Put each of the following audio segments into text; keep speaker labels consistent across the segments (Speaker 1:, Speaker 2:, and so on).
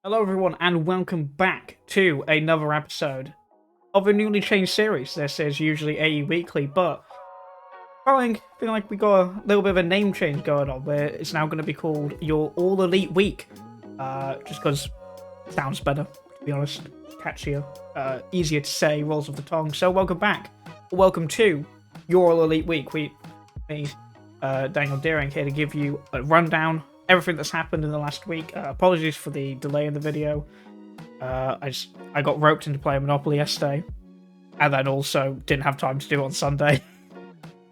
Speaker 1: Hello everyone and welcome back to another episode of a newly changed series. This is usually AE Weekly, but feeling like we got a little bit of a name change going on where it's now going to be called your All Elite Week. Just because it sounds better, to be honest. Catchier, easier to say, rolls off the tongue. So welcome back. Welcome to your All Elite Week. Me, Daniel Deering, here to give you a rundown everything that's happened in the last week. Apologies for the delay in the video. I got roped into playing Monopoly yesterday, and then also didn't have time to do it on Sunday.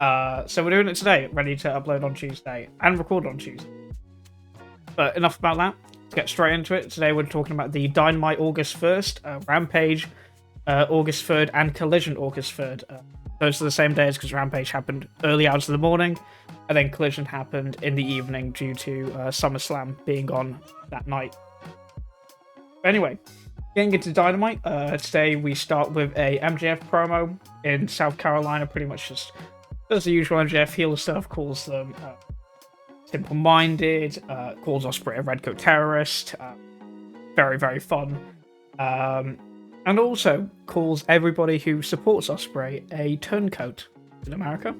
Speaker 1: So we're doing it today, ready to upload on Tuesday and record on Tuesday. But enough about that. Let's get straight into it. Today we're talking about the Dynamite August 1st, Rampage August 3rd, and Collision August 3rd. Those are the same days because Rampage happened early hours of the morning, and then Collision happened in the evening due to SummerSlam being on that night. But anyway, getting into Dynamite, today we start with a MJF promo in South Carolina, pretty much just does the usual MJF heel stuff, calls them simple-minded, calls Ospreay a redcoat terrorist, very, very fun. And also calls everybody who supports Ospreay a turncoat in America.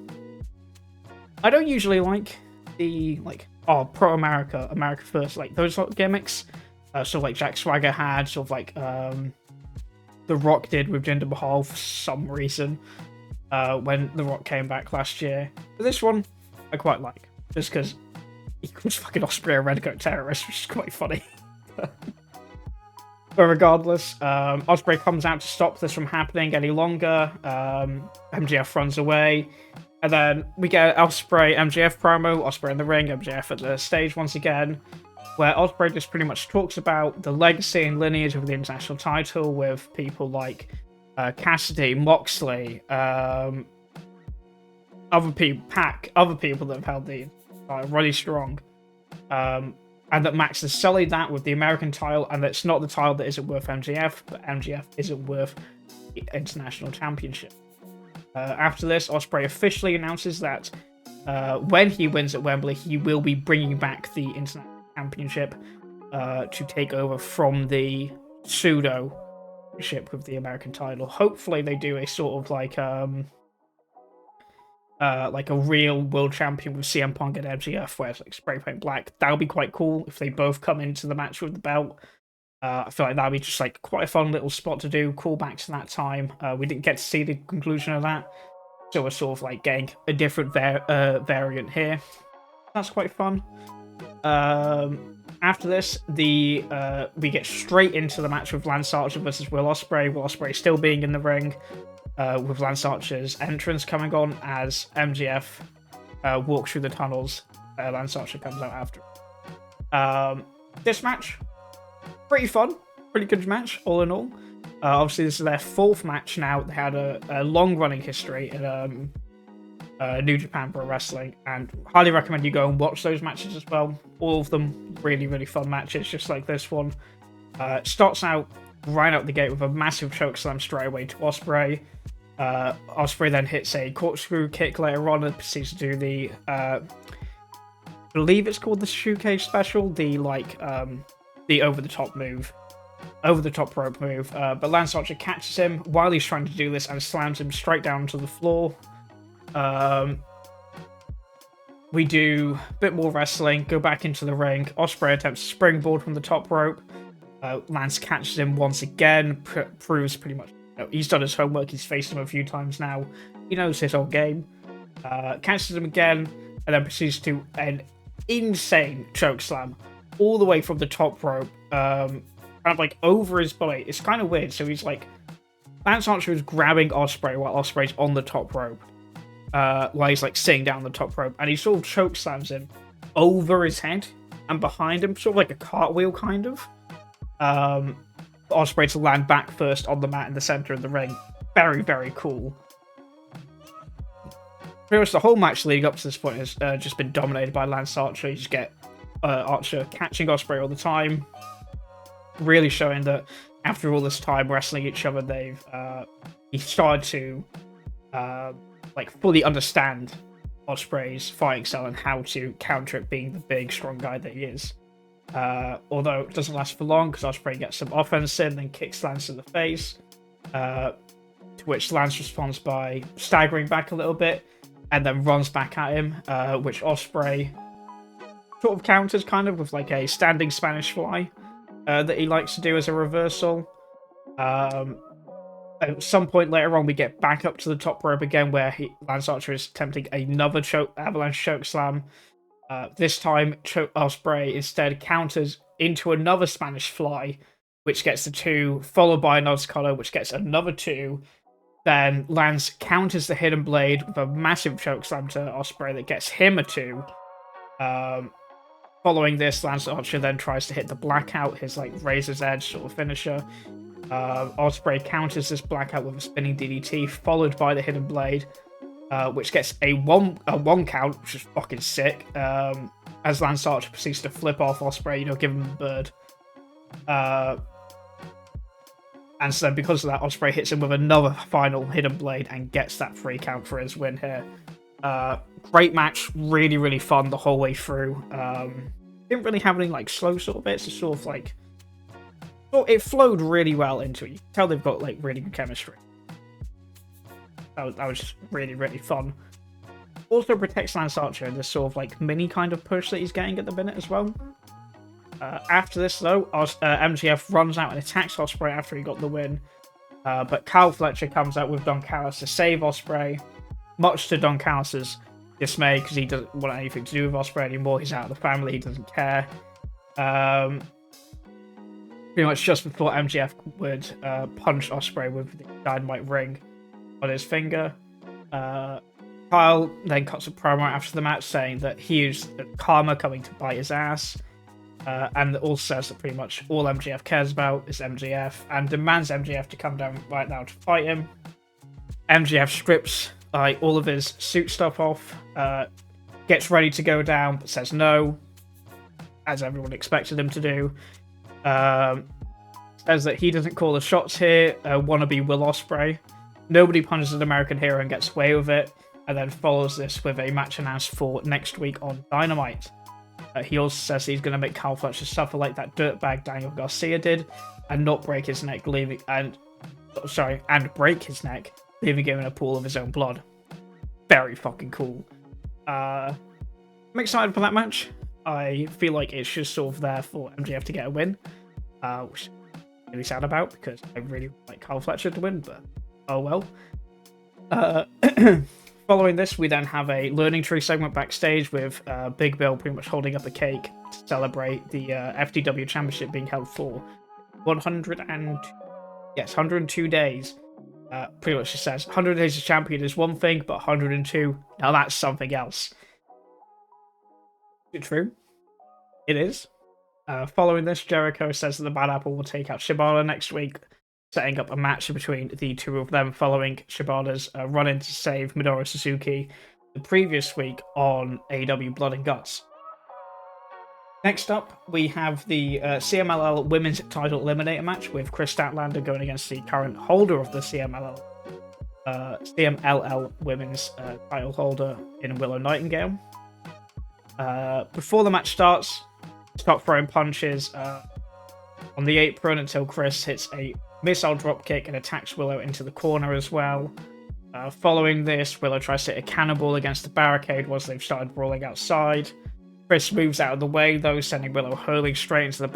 Speaker 1: I don't usually like the, pro-America, America first, those sort of gimmicks. Sort of like Jack Swagger had, sort of like The Rock did with Jinder Mahal for some reason when The Rock came back last year. But this one, I quite like, just because he calls fucking Ospreay a redcoat terrorist, which is quite funny. But regardless, Ospreay comes out to stop this from happening any longer. MJF runs away. And then we get Ospreay MJF promo, Ospreay in the ring, MJF at the stage once again, where Ospreay just pretty much talks about the legacy and lineage of the international title with people like Cassidy, Moxley, other people, Pac, other people that have held the really strong. And that Max has sullied that with the American title, and that's not the title that isn't worth MJF, but MJF isn't worth the International Championship. After this, Ospreay officially announces that when he wins at Wembley, he will be bringing back the International Championship to take over from the pseudo-ship with the American title. Hopefully they do a sort of like a real world champion with CM Punk and MJF, where it's like spray paint black. That would be quite cool if they both come into the match with the belt. I feel like that would be just like quite a fun little spot to do, call back to that time. We didn't get to see the conclusion of that, so we're sort of like getting a different variant here. That's quite fun. After this, we get straight into the match with Lance Archer versus Will Ospreay. Will Ospreay still being in the ring, with Lance Archer's entrance coming on as MJF walks through the tunnels. Lance Archer comes out after. This match, pretty fun, pretty good match all in all. Obviously, this is their fourth match now. They had a long-running history in New Japan Pro Wrestling, and highly recommend you go and watch those matches as well. All of them really, really fun matches, just like this one. Starts out right out the gate with a massive chokeslam straight away to Ospreay. Ospreay then hits a corkscrew kick later on and proceeds to do the, I believe it's called the Shoecase Special, the over-the-top move. Over-the-top rope move. But Lance Archer catches him while he's trying to do this and slams him straight down to the floor. We do a bit more wrestling, go back into the ring. Ospreay attempts to springboard from the top rope. Lance catches him once again, proves pretty much he's done his homework, he's faced him a few times now. He knows his whole game. Catches him again, and then proceeds to an insane chokeslam all the way from the top rope, kind of like over his body. It's kind of weird. So he's like, Lance Archer is grabbing Ospreay while Ospreay's on the top rope, while he's like sitting down the top rope, and he sort of chokeslams him over his head and behind him, sort of like a cartwheel kind of. Ospreay to land back first on the mat in the center of the ring. Very, very cool. Pretty much the whole match leading up to this point has just been dominated by Lance Archer. You just get Archer catching Ospreay all the time, really showing that after all this time wrestling each other, he started to fully understand Ospreay's fighting style and how to counter it, being the big, strong guy that he is. Although it doesn't last for long because Ospreay gets some offense in, then kicks Lance in the face, to which Lance responds by staggering back a little bit and then runs back at him, which Ospreay sort of counters kind of with like a standing Spanish fly that he likes to do as a reversal. At some point later on, we get back up to the top rope again, where Lance Archer is attempting another avalanche choke slam. This time, Ospreay instead counters into another Spanish fly, which gets the 2, followed by a Nod's Collar, which gets another 2. Then Lance counters the Hidden Blade with a massive choke slam to Ospreay that gets him a 2. Following this, Lance Archer then tries to hit the Blackout, his like Razor's Edge sort of finisher. Ospreay counters this Blackout with a spinning DDT, followed by the Hidden Blade, which gets a one count, which is fucking sick. As Lance Archer proceeds to flip off Ospreay, give him the bird. And so then because of that, Ospreay hits him with another final Hidden Blade and gets that 3 count for his win here. Great match, really, really fun the whole way through. Didn't really have any like slow sort of bits. It's sort of like it flowed really well into it. You can tell they've got like really good chemistry. That was just really, really fun. Also protects Lance Archer in this sort of like mini kind of push that he's getting at the minute as well. After this though, MJF runs out and attacks Ospreay after he got the win. But Kyle Fletcher comes out with Don Callis to save Ospreay. Much to Don Callis' dismay, because he doesn't want anything to do with Ospreay anymore. He's out of the family, he doesn't care. Pretty much just before MJF would punch Ospreay with the dynamite ring on his finger. Kyle then cuts a promo after the match saying that he is karma coming to bite his ass. And also says that pretty much all MJF cares about is MJF and demands MJF to come down right now to fight him. MJF strips all of his suit stuff off, gets ready to go down, but says no, as everyone expected him to do. Says that he doesn't call the shots here, wannabe Will Ospreay. Nobody punches an American hero and gets away with it, and then follows this with a match announced for next week on Dynamite. He also says he's going to make Kyle Fletcher suffer like that dirtbag Daniel Garcia did, and not break his neck, and break his neck, leaving him in a pool of his own blood. Very fucking cool. I'm excited for that match. I feel like it's just sort of there for MJF to get a win, which I'm really sad about because I really like Kyle Fletcher to win, but oh well. Following this, we then have a learning tree segment backstage with Big Bill pretty much holding up a cake to celebrate the FTW Championship being held for 102 days. Pretty much just says 100 days as champion is one thing, but 102, now that's something else. Is it true? It is. Following this, Jericho says that the Bad Apple will take out Shibata next week, setting up a match between the two of them following Shibata's run-in to save Minoru Suzuki the previous week on AEW Blood and Guts. Next up, we have the CMLL Women's Title Eliminator match with Chris Statlander going against the current holder of the CMLL Women's title holder in Willow Nightingale. Before the match starts, stop throwing punches on the apron until Chris hits a missile dropkick and attacks Willow into the corner as well. Following this, Willow tries to hit a cannonball against the barricade once they've started brawling outside. Chris moves out of the way though, sending Willow hurling straight into the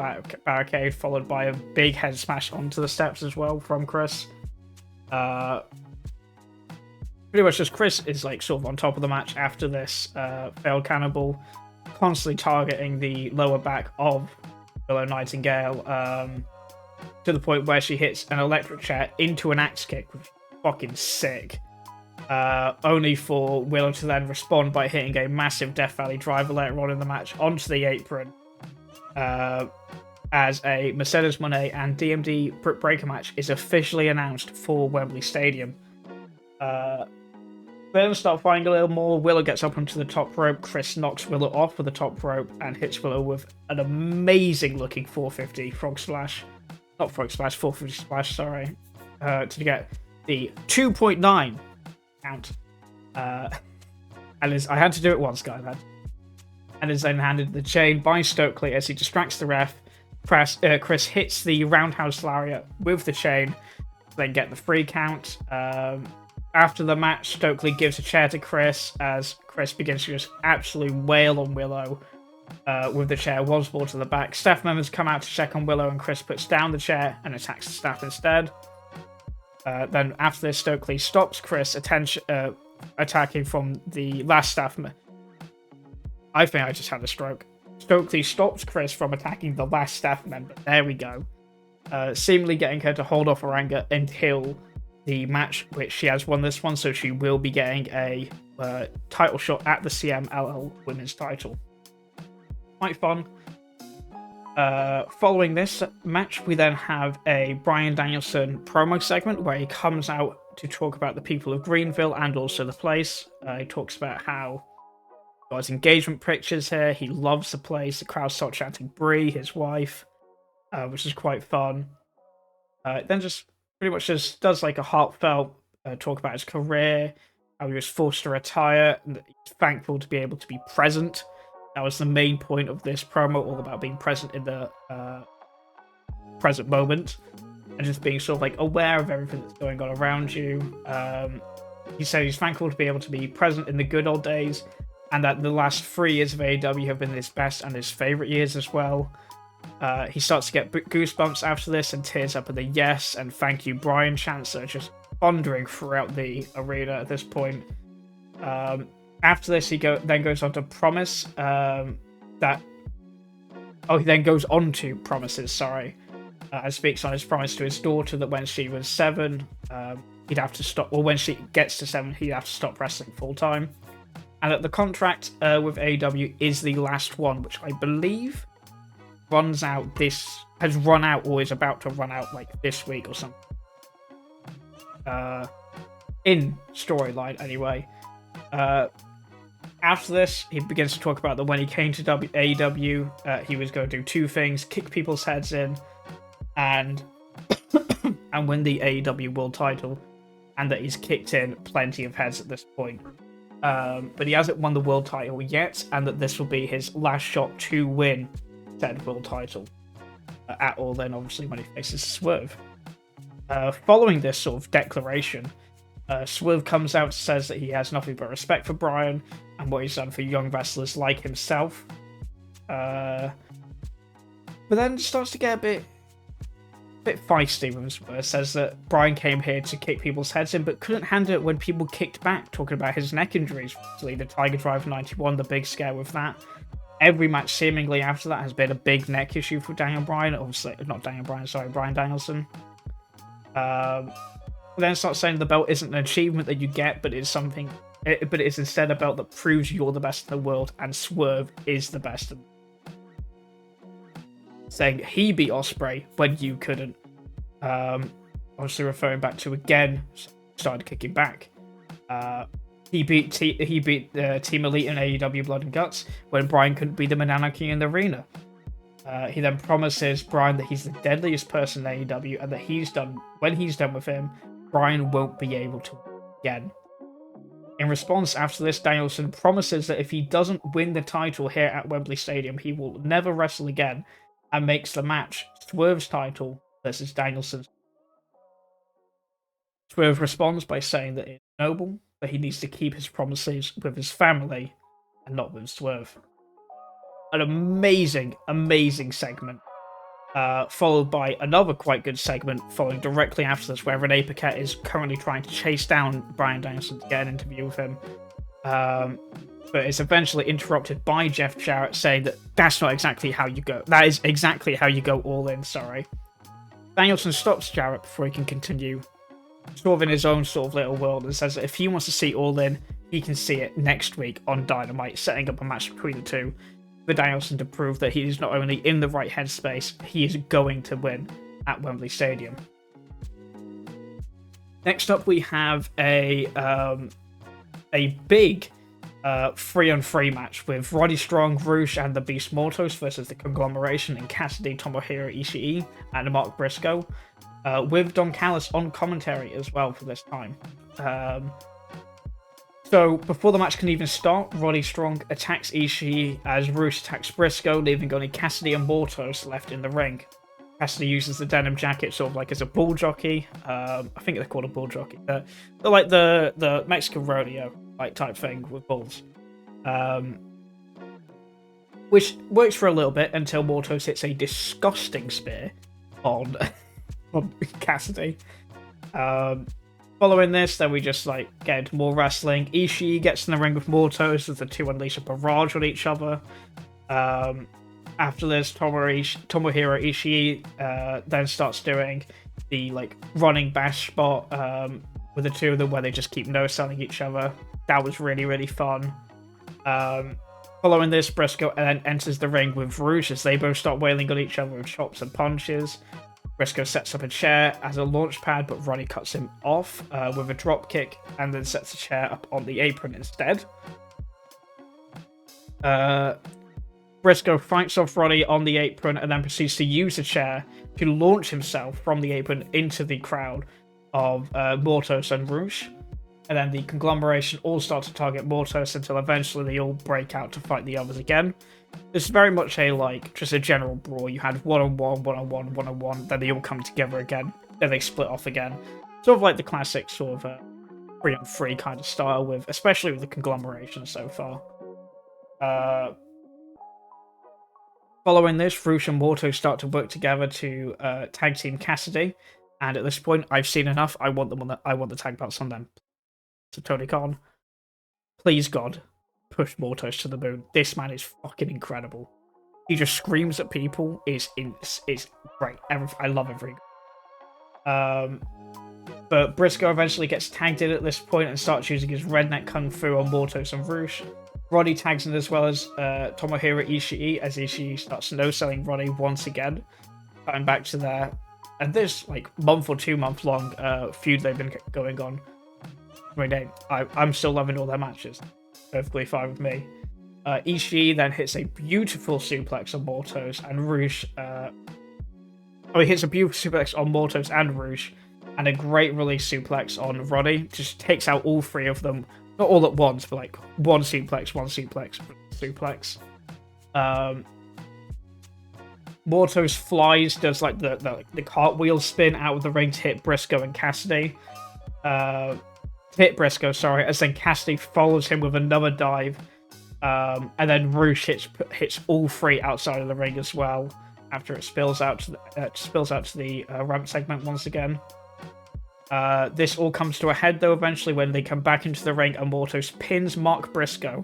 Speaker 1: barricade, followed by a big head smash onto the steps as well from Chris. Pretty much just Chris is like sort of on top of the match after this failed cannonball, constantly targeting the lower back of Willow Nightingale, to the point where she hits an electric chair into an axe kick, which is fucking sick. Only for Willow to then respond by hitting a massive Death Valley driver later on in the match onto the apron, as a Mercedes Moné and DMD Britt Breaker match is officially announced for Wembley Stadium. Then start fighting a little more. Willow gets up onto the top rope. Chris knocks Willow off with the top rope and hits Willow with an amazing looking 450 frog splash. Not frog splash, 450 splash, sorry. To get the 2.9 count. And I had to do it once, guys. and is then handed the chain by Stokely as he distracts the ref. Chris hits the roundhouse lariat with the chain, then get the 3 count. After the match, Stokely gives a chair to Chris as Chris begins to just absolutely wail on Willow with the chair once more to the back. Staff members come out to check on Willow, and Chris puts down the chair and attacks the staff instead. Then after this, Stokely stops Chris attacking from the last staff member. I think I just had a stroke. Stokely stops Chris from attacking the last staff member. There we go. Seemingly getting her to hold off her anger until the match, which she has won this one, so she will be getting a title shot at the CMLL Women's title. Quite fun. Following this match, we then have a Bryan Danielson promo segment where he comes out to talk about the people of Greenville and also the place. He talks about how he got his engagement pictures here, he loves the place, the crowd start chanting Brie, his wife, which is quite fun. Then just pretty much just does like a heartfelt talk about his career, how he was forced to retire, and he's thankful to be able to be present. That was the main point of this promo, all about being present in the present moment, and just being sort of like aware of everything that's going on around you. He said he's thankful to be able to be present in the good old days, and that the last 3 years of AEW have been his best and his favorite years as well. He starts to get goosebumps after this and tears up at the yes and thank you Brian chants that are just thundering throughout the arena at this point. After this, he then goes on to promise and speaks on his promise to his daughter that when she was 7, he'd have to stop, or when she gets to 7, he'd have to stop wrestling full time. And that the contract with AEW is the last one, which I believe has run out or is about to run out like this week or something. In storyline anyway. After this, he begins to talk about that when he came to AEW, he was going to do 2 things: kick people's heads in and and win the AEW World title, and that he's kicked in plenty of heads at this point. But he hasn't won the world title yet, and that this will be his last shot to win said world title at All In, obviously, when he faces Swerve. Following this sort of declaration, Swerve comes out and says that he has nothing but respect for Brian and what he's done for young wrestlers like himself. But then starts to get a bit feisty when Swerve says that Brian came here to kick people's heads in but couldn't handle it when people kicked back, talking about his neck injuries, obviously the Tiger Drive 91, the big scare with that. Every match seemingly after that has been a big neck issue for Brian Danielson. Then starts saying the belt isn't an achievement that you get, but it's something. But it's instead a belt that proves you're the best in the world, and Swerve is the best. Saying he beat Ospreay when you couldn't. Obviously referring back to again, started kicking back. He beat Team Elite in AEW Blood and Guts when Brian couldn't beat them in Anarchy in the Arena. He then promises Brian that he's the deadliest person in AEW, and that when he's done with him, Brian won't be able to win again. In response, after this, Danielson promises that if he doesn't win the title here at Wembley Stadium, he will never wrestle again, and makes the match Swerve's title versus Danielson's. Swerve responds by saying that it's noble, but he needs to keep his promises with his family and not with Swerve. An amazing, amazing segment, followed by another quite good segment following directly after this, where Renee Paquette is currently trying to chase down Bryan Danielson to get an interview with him, but it's eventually interrupted by Jeff Jarrett saying that that's not exactly how you go. That is exactly how you go all in, sorry. Danielson stops Jarrett before he can continue, sort of in his own sort of little world, and says that if he wants to see All In, he can see it next week on Dynamite, setting up a match between the two for Danielson to prove that he is not only in the right headspace, he is going to win at Wembley Stadium. Next up, we have a big 3-on-3 match with Roddy Strong, Rouge, and the Beast Mortos versus the Conglomeration in Cassidy, Tomohiro Ishii, and Mark Briscoe, with Don Callis on commentary as well for this time. So before the match can even start, Roddy Strong attacks Ishii as Rush attacks Briscoe, leaving only Cassidy and Mortos left in the ring. Cassidy uses the denim jacket sort of like as a bull jockey. I think they're called a bull jockey. They're like the Mexican rodeo like type thing with bulls. Which works for a little bit until Mortos hits a disgusting spear on, on Cassidy. Following this, then we just like get into more wrestling. Ishii gets in the ring with Mortos as the two unleash a barrage on each other. After this, Tomohiro Ishii then starts doing the like running bash spot with the two of them where they just keep no-selling each other. That was really, really fun. Following this, Briscoe then enters the ring with Rouge as they both start wailing on each other with chops and punches. Briscoe sets up a chair as a launch pad, but Roddy cuts him off with a drop kick and then sets the chair up on the apron instead. Briscoe fights off Roddy on the apron and then proceeds to use the chair to launch himself from the apron into the crowd of Mortos and Rouge. And then the conglomeration all start to target Mortos until eventually they all break out to fight the others again. This is very much just a general brawl. You had one-on-one, one-on-one, one-on-one, then they all come together again, then they split off again. Sort of like the classic sort of 3-on-3 kind of style, especially with the conglomeration so far. Following this, Rouge and Mortos start to work together to tag team Cassidy, and at this point, I've seen enough. I want the tag belts on them. So Tony Khan, please God, push Mortos to the moon. This man is fucking incredible. He just screams at people. Is great. I love everything. But Briscoe eventually gets tagged in at this point and starts using his redneck kung fu on Mortos and Rouge. Roddy tags in as well as Tomohiro Ishii as Ishii starts no-selling Roddy once again. Going back to their and this like month or 2 month long feud they've been going on. I mean, I'm still loving all their matches. Perfectly fine with me. Ishii then hits a beautiful suplex on Mortos and Rouge. He hits a beautiful suplex on Mortos and Rouge, and a great release suplex on Roddy. Just takes out all three of them, not all at once, but like one suplex. Mortos flies, does like the cartwheel spin out of the ring to hit Briscoe and Cassidy. Hit Briscoe, as then Cassidy follows him with another dive, and then Rouge hits all three outside of the ring as well. After it spills out to the ramp segment once again. This all comes to a head though eventually when they come back into the ring and Mortos pins Mark Briscoe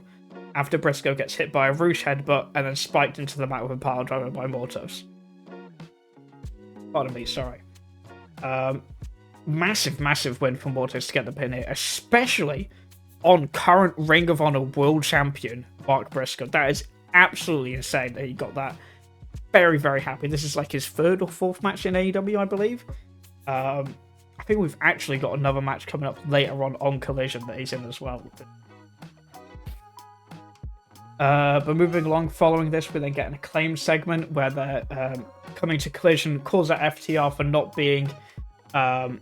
Speaker 1: after Briscoe gets hit by a Rouge headbutt and then spiked into the mat with a pile driver by Mortos. Pardon me, sorry. Massive win for Mortos to get the pin here, especially on current Ring of Honor World Champion Mark Briscoe. That is absolutely insane that he got that. Very, very happy. This is like his 3rd or 4th match in AEW, I believe. I think we've actually got another match coming up later on Collision that he's in as well. But moving along, following this, we then get an Acclaim segment where they're coming to Collision, calls out FTR for not being in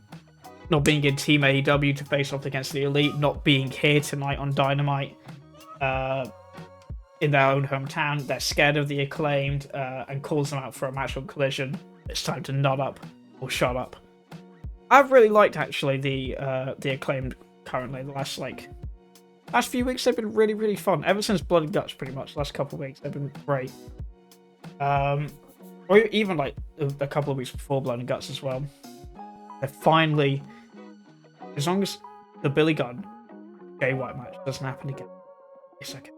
Speaker 1: Team AEW to face off against the Elite, not being here tonight on Dynamite in their own hometown. They're scared of the Acclaimed and calls them out for a match on Collision. It's time to nut up or shut up. I've really liked actually the Acclaimed currently. The last few weeks they've been really, really fun. Ever since Blood and Guts, pretty much. The last couple of weeks they've been great. Or even like a couple of weeks before Blood and Guts as well. They're finally, as long as the Billy Gunn Jay White match doesn't happen again, it's okay.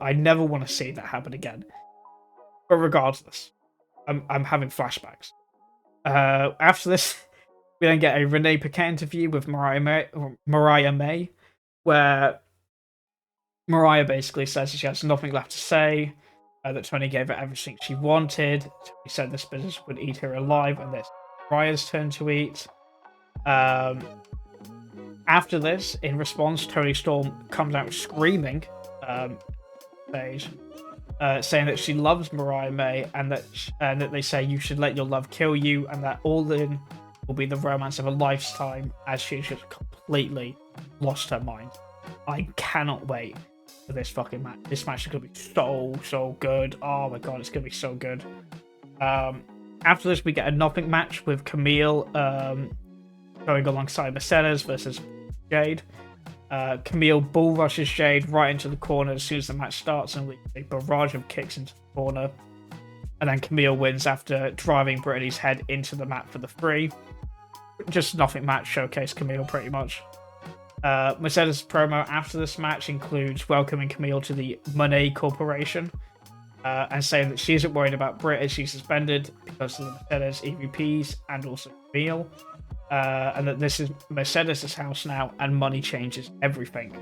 Speaker 1: I never want to see that happen again. But regardless, I'm having flashbacks. After this, we then get a Renee Paquette interview with Mariah May, where Mariah basically says she has nothing left to say, that Tony gave her everything she wanted. Tony said this business would eat her alive, and it's Mariah's turn to eat. After this, in response, Toni Storm comes out screaming, saying that she loves Mariah May and that they say you should let your love kill you, and that all in will be the romance of a lifetime, as she is just completely lost her mind. I cannot wait for this fucking match. This match is going to be so good. Oh my god, it's going to be so good. After this, we get a nothing match with Camille going alongside Mercedes versus Jade. Camille bull rushes Jade right into the corner as soon as the match starts, and a barrage of kicks into the corner. And then Camille wins after driving Brittany's head into the mat for the 3. Just nothing match, showcase Camille pretty much. Mercedes' promo after this match includes welcoming Camille to the Monet Corporation and saying that she isn't worried about Britt as she's suspended because of the Mercedes EVPs and also Camille, and that this is Mercedes' house now and money changes everything.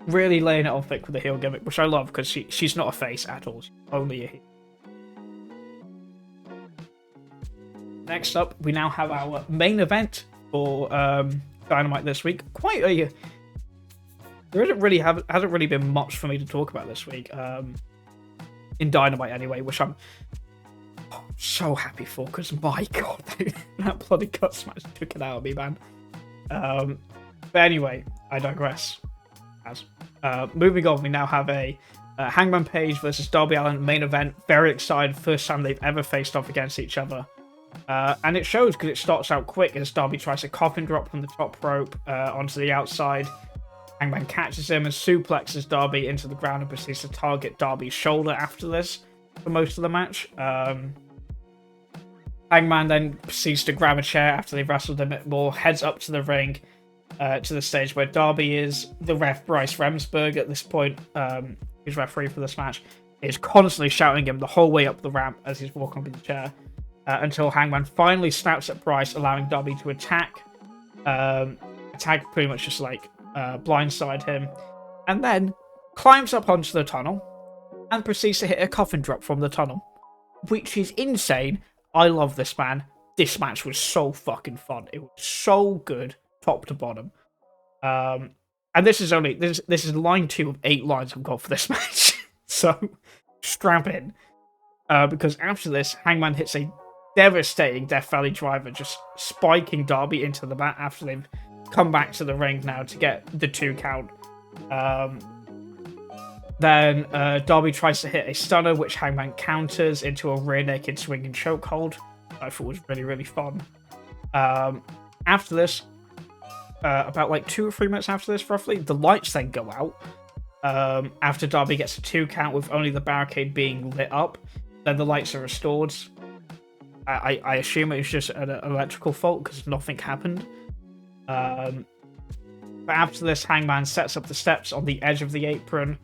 Speaker 1: Really laying it on thick with the heel gimmick, which I love because she's not a face at all, she's only a heel. Next up, we now have our main event for Dynamite this week. There hasn't really been much for me to talk about this week. In Dynamite anyway, which I'm so happy for, because my god, that bloody cuts match took it out of me, man. But anyway, I digress. Moving on, we now have a Hangman Page versus Darby Allin main event. Very excited, first time they've ever faced off against each other. And it shows because it starts out quick as Darby tries a coffin drop from the top rope onto the outside. Hangman catches him and suplexes Darby into the ground and proceeds to target Darby's shoulder after this for most of the match. Hangman then proceeds to grab a chair after they've wrestled a bit more, heads up to the ring, to the stage where Darby is. The ref, Bryce Remsburg, at this point, who's referee for this match, is constantly shouting him the whole way up the ramp as he's walking up in the chair. Until Hangman finally snaps at Bryce, allowing Darby to attack pretty much just like blindside him, and then climbs up onto the tunnel and proceeds to hit a coffin drop from the tunnel, which is insane. I love this man. This match was so fucking fun. It was so good, top to bottom. And this is line 2 of 8 lines I've got for this match. So strap in, because after this, Hangman hits a devastating Death Valley driver, just spiking Darby into the mat after they've come back to the ring now to get the 2 count. Then Darby tries to hit a stunner, which Hangman counters into a rear naked swinging chokehold. I thought was really, really fun. After this, about like 2 or 3 minutes after this, roughly, the lights then go out. After Darby gets a 2 count with only the barricade being lit up, then the lights are restored. I assume it was just an electrical fault because nothing happened. But after this, Hangman sets up the steps on the edge of the apron.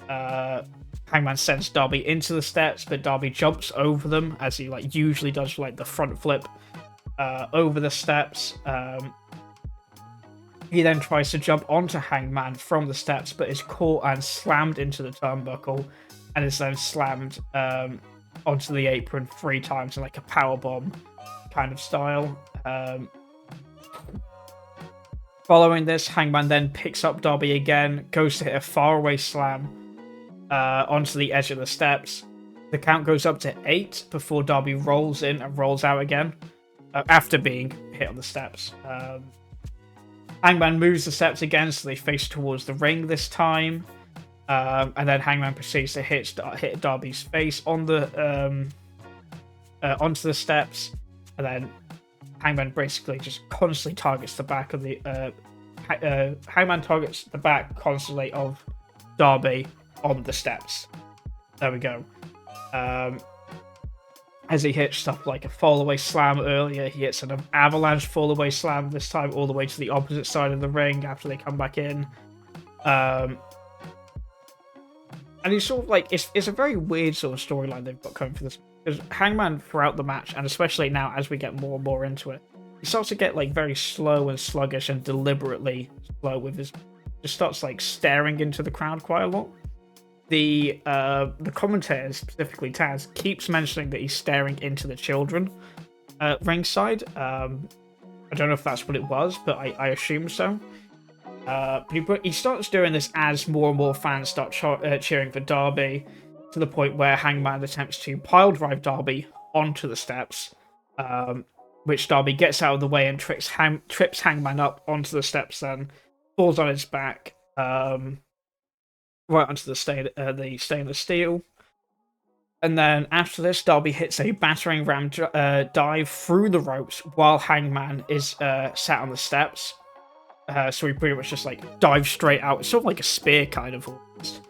Speaker 1: Hangman sends Darby into the steps, but Darby jumps over them as he usually does, the front flip over the steps. He then tries to jump onto Hangman from the steps, but is caught and slammed into the turnbuckle, and is then slammed onto the apron 3 times in a powerbomb kind of style. Following this, Hangman then picks up Darby again, goes to hit a faraway slam onto the edge of the steps. The count goes up to 8 before Darby rolls in and rolls out again after being hit on the steps. Hangman moves the steps again, so they face towards the ring this time. And then Hangman proceeds to hit Darby's face on the onto the steps, and then Hangman basically just constantly targets the back of the Hangman targets the back constantly of Darby on the steps. There we go. As he hits stuff like a fall-away slam earlier, he hits an avalanche fall-away slam this time all the way to the opposite side of the ring after they come back in. And he's sort of it's a very weird sort of storyline they've got going for this. Because Hangman, throughout the match, and especially now as we get more and more into it, he starts to get very slow and sluggish and deliberately slow with his... Just starts staring into the crowd quite a lot. The commentator, specifically Taz, keeps mentioning that he's staring into the children ringside. I don't know if that's what it was, but I assume so. But he starts doing this as more and more fans start cheering for Darby, to the point where Hangman attempts to pile drive Darby onto the steps. which Darby gets out of the way and trips Hangman up onto the steps, then falls on his back, right onto the stainless steel. And then after this, Darby hits a battering ram dive through the ropes while Hangman is sat on the steps. So he pretty much just like dives straight out. It's sort of like a spear kind of almost.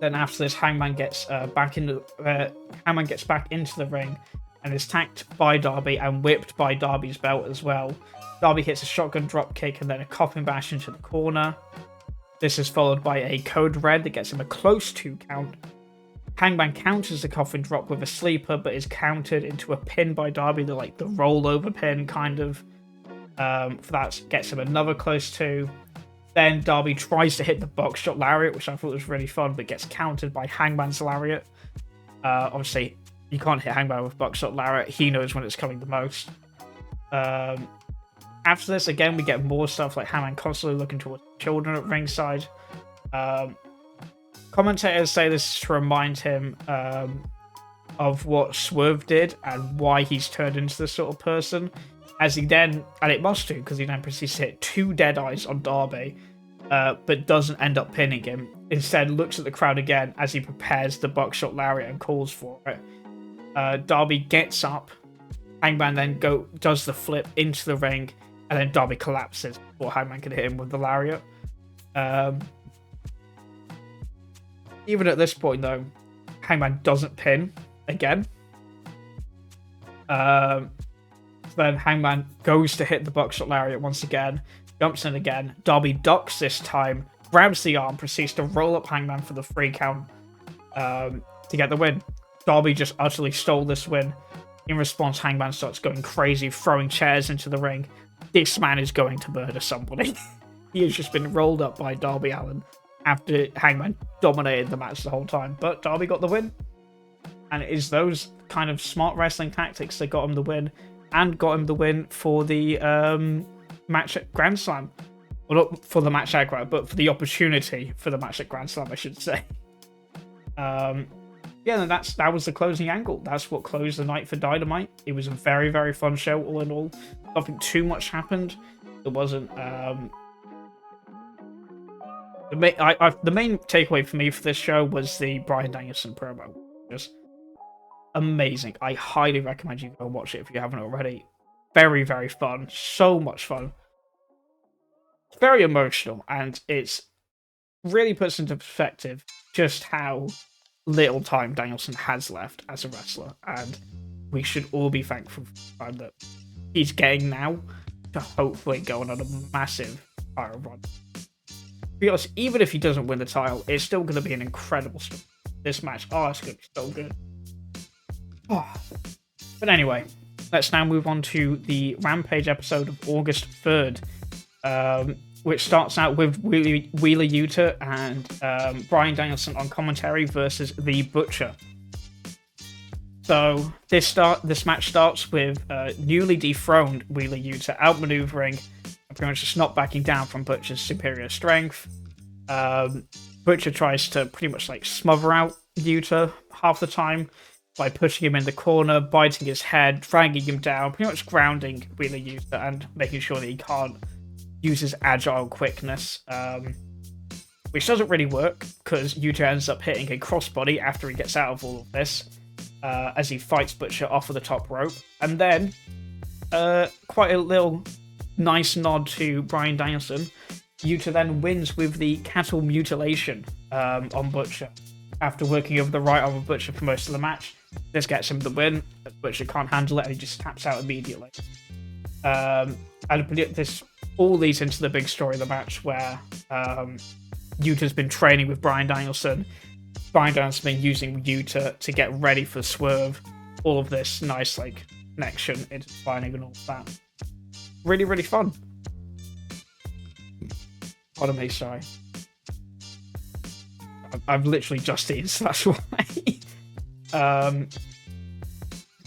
Speaker 1: Then after this, Hangman gets back into the ring and is tacked by Darby and whipped by Darby's belt as well. Darby hits a shotgun drop kick and then a coffin bash into the corner. This is followed by a code red that gets him a close 2 count. Hangman counters the coffin drop with a sleeper, but is countered into a pin by Darby, the rollover pin kind of. For that gets him another close 2. Then Darby tries to hit the box shot lariat, which I thought was really fun, but gets countered by Hangman's lariat. Obviously, you can't hit Hangman with box shot lariat. He knows when it's coming the most. After this, again, we get more stuff like Hangman constantly looking towards children at ringside. Commentators say this is to remind him of what Swerve did and why he's turned into this sort of person. As he then, and it must do, because he then proceeds to hit 2 dead eyes on Darby, but doesn't end up pinning him. Instead, looks at the crowd again as he prepares the buckshot lariat and calls for it. Darby gets up. Hangman then does the flip into the ring, and then Darby collapses before Hangman can hit him with the lariat. Even at this point, though, Hangman doesn't pin again. Then Hangman goes to hit the buckshot lariat once again, jumps in again. Darby ducks this time, grabs the arm, proceeds to roll up Hangman for the 3 count to get the win. Darby just utterly stole this win. In response, Hangman starts going crazy, throwing chairs into the ring. This man is going to murder somebody. He has just been rolled up by Darby Allin after Hangman dominated the match the whole time. But Darby got the win. And it is those kind of smart wrestling tactics that got him the win. And got him the win for the match at Grand Slam. Well, not for the match at Grand, but for the opportunity for the match at Grand Slam, I should say. Yeah, and that was the closing angle. That's what closed the night for Dynamite. It was a very, very fun show, all in all. Nothing too much happened. There wasn't... The main takeaway for me for this show was the Bryan Danielson promo. Just amazing. I highly recommend you go watch it if you haven't already. Very, very fun. So much fun. Very emotional, and it's really puts into perspective just how little time Danielson has left as a wrestler, and we should all be thankful for the time that he's getting now to hopefully go on a massive title run. To be honest, even if he doesn't win the title, it's still going to be an incredible story. This match, it's going to be so good. But anyway, let's now move on to the Rampage episode of August 3rd, which starts out with Wheeler Yuta and Bryan Danielson on commentary versus The Butcher. So this match starts with newly dethroned Wheeler Yuta outmaneuvering and pretty much just not backing down from Butcher's superior strength. Butcher tries to pretty much smother out Yuta half the time by pushing him in the corner, biting his head, dragging him down, pretty much grounding Wheeler Yuta and making sure that he can't use his agile quickness, which doesn't really work because Yuta ends up hitting a crossbody after he gets out of all of this, as he fights Butcher off of the top rope. And then, quite a little nice nod to Bryan Danielson, Yuta then wins with the cattle mutilation on Butcher. After working over the right arm of Butcher for most of the match, this gets him the win. Butcher can't handle it and he just taps out immediately. And this all leads into the big story of the match where Yuta's been training with Bryan Danielson. Bryan Danielson's been using Yuta to get ready for Swerve. All of this nice connection, intertwining and all of that. Really, really fun. Pardon me, sorry. I've literally just eaten, so that's why.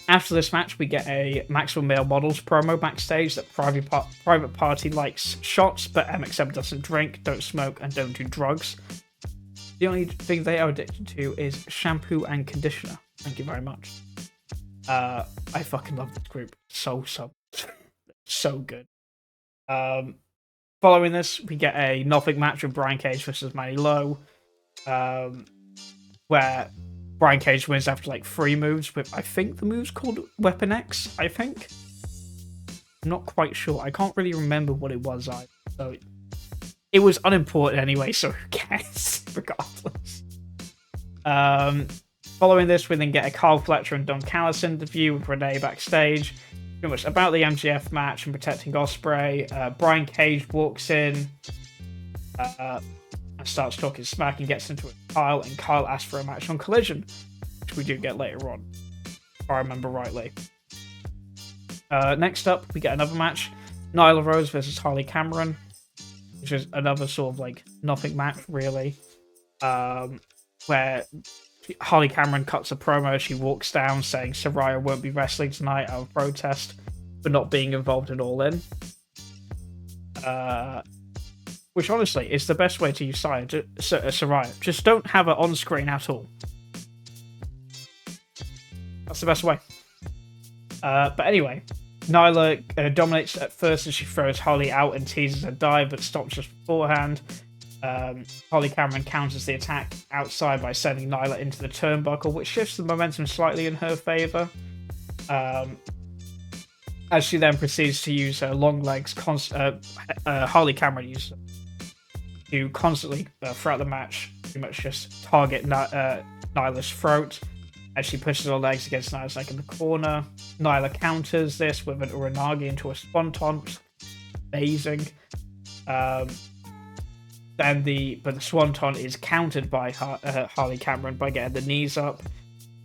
Speaker 1: After this match, we get a Maxwell Male Models promo backstage that Private Party likes shots, but MXM doesn't drink, don't smoke, and don't do drugs. The only thing they are addicted to is shampoo and conditioner. Thank you very much. I fucking love this group so good. Following this, we get a nothing match with Brian Cage versus Manny Lowe, where Brian Cage wins after like 3 moves with, I think the move's called Weapon X, I think. I'm not quite sure. I can't really remember what it was either. So it was unimportant anyway, so who cares, regardless. Following this, we then get a Carl Fletcher and Don Callis interview with Renee backstage, pretty much about the MJF match and protecting Ospreay. Brian Cage walks in and starts talking smack and gets into it with Kyle, and Kyle asks for a match on Collision, which we do get later on, if I remember rightly. Next up, we get another match, Nyla Rose versus Harley Cameron, which is another sort of like nothing match, really, where Harley Cameron cuts a promo. She walks down saying Saraya won't be wrestling tonight out of protest for not being involved in All In. Which honestly is the best way to use Saraya. Just don't have her on screen at all. That's the best way. But anyway, Nyla dominates at first as she throws Harley out and teases a dive, but stops just beforehand. Harley Cameron counters the attack outside by sending Nyla into the turnbuckle, which shifts the momentum slightly in her favour. As she then proceeds to use her long legs, Harley Cameron uses to constantly, throughout the match, pretty much just target Nyla's throat as she pushes her legs against Nyla's neck in the corner. Nyla counters this with an Uranagi into a Swanton, which is amazing. But the Swanton is countered by Harley Cameron by getting the knees up.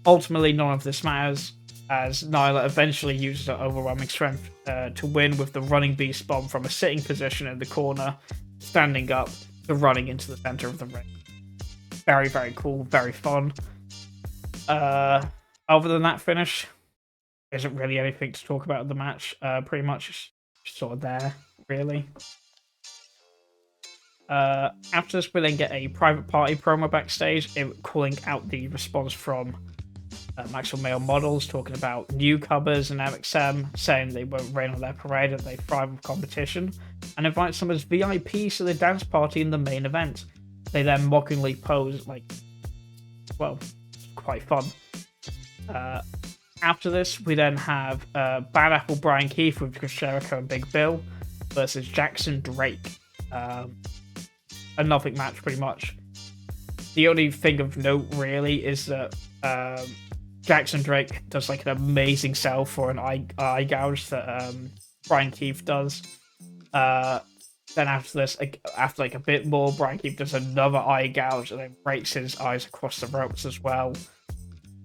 Speaker 1: Ultimately, none of this matters, as Nyla eventually uses her overwhelming strength to win with the running beast bomb from a sitting position in the corner, standing up to running into the center of the ring. Very, very cool, very fun. Other than that finish, there isn't really anything to talk about in the match. Pretty much just sort of there, really. After this, we then get a private party promo backstage, calling out the response from Maxwell Male Models, talking about newcomers and MXM, saying they won't rain on their parade and they thrive with competition, and invites them as VIPs to the dance party in the main event. They then mockingly pose like, well, quite fun. After this, we then have Bad Apple Brian Keith with Chris Jericho and Big Bill versus Jackson Drake. A nothing match, pretty much. The only thing of note, really, is that Jackson Drake does like an amazing sell for an eye gouge that Brian Keith does. Then after this, after like a bit more, Brian Keith does another eye gouge and then breaks his eyes across the ropes as well.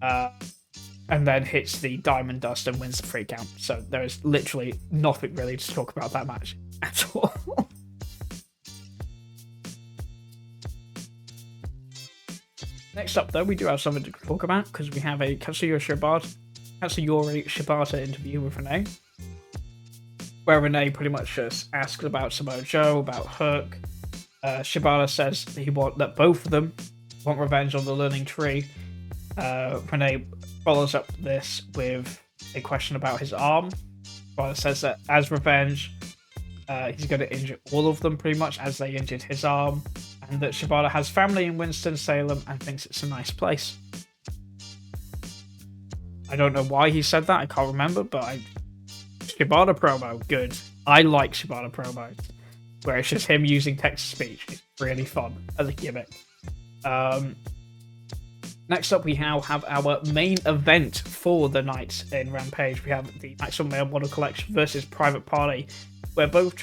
Speaker 1: And then hits the Diamond Dust and wins the 3 count. So there is literally nothing really to talk about that match at all. Next up, though, we do have something to talk about, because we have a Katsuyori Shibata interview with Renee, where Renee pretty much just asks about Samoa Joe, about Hook. Shibata says that both of them want revenge on the Learning Tree. Renee follows up this with a question about his arm. Shibata says that as revenge, he's going to injure all of them pretty much as they injured his arm, and that Shibata has family in Winston-Salem and thinks it's a nice place. I don't know why he said that, I can't remember, but Shibata promo, good. I like Shibata promos, where it's just him using text-to-speech. It's really fun as a gimmick. Next up, we now have our main event for the night in Rampage. We have the Maximum Male Model Collection versus Private Party, where both